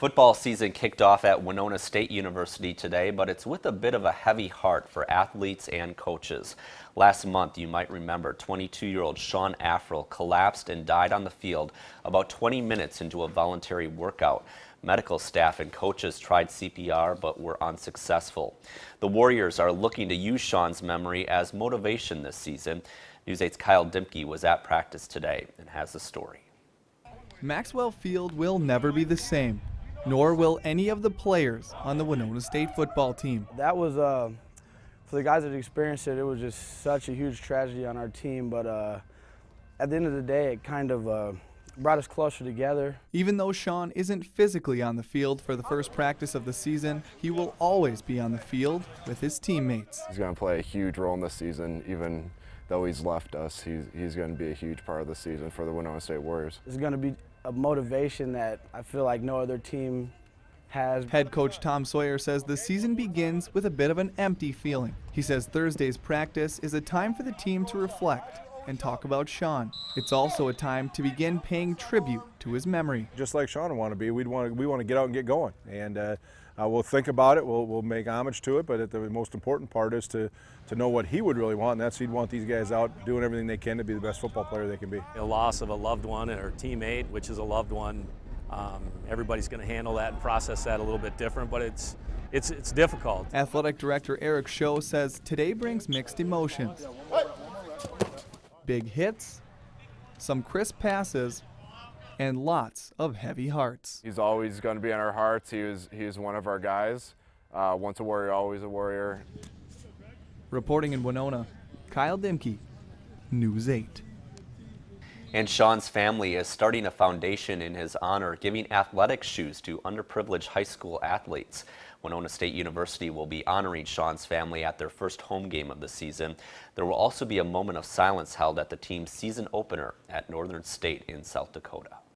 Football season kicked off at Winona State University today, but it's with a bit of a heavy heart for athletes and coaches. Last month, you might remember, 22-year-old Sean Afrill collapsed and died on the field about 20 minutes into a voluntary workout. Medical staff and coaches tried CPR but were unsuccessful. The Warriors are looking to use Sean's memory as motivation this season. News 8's Kyle Dimke was at practice today and has the story. Maxwell Field will never be the same, nor will any of the players on the Winona State football team. That was, for the guys that experienced it, it was just such a huge tragedy on our team, but at the end of the day, it kind of brought us closer together. Even though Sean isn't physically on the field for the first practice of the season, he will always be on the field with his teammates. He's going to play a huge role in this season, even though he's left us. He's going to be a huge part of the season for the Winona State Warriors. It's going to be a motivation that I feel like no other team has. Head coach Tom Sawyer says the season begins with a bit of an empty feeling. He says Thursday's practice is a time for the team to reflect and talk about Sean. It's also a time to begin paying tribute to his memory. Just like Sean wanted to be, we want to get out and get going, and we'll think about it. We'll make homage to it, but the most important part is to know what he would really want, and that's he'd want these guys out doing everything they can to be the best football player they can be. A loss of a loved one or teammate, which is a loved one, everybody's going to handle that and process that a little bit different, but it's difficult. Athletic Director Eric Scho says today brings mixed emotions. Big hits, some crisp passes, and lots of heavy hearts. He's always going to be in our hearts. He was one of our guys. Once a Warrior, always a Warrior. Reporting in Winona, Kyle Dimke, News 8. And Sean's family is starting a foundation in his honor, giving athletic shoes to underprivileged high school athletes. Winona State University will be honoring Sean's family at their first home game of the season. There will also be a moment of silence held at the team's season opener at Northern State in South Dakota.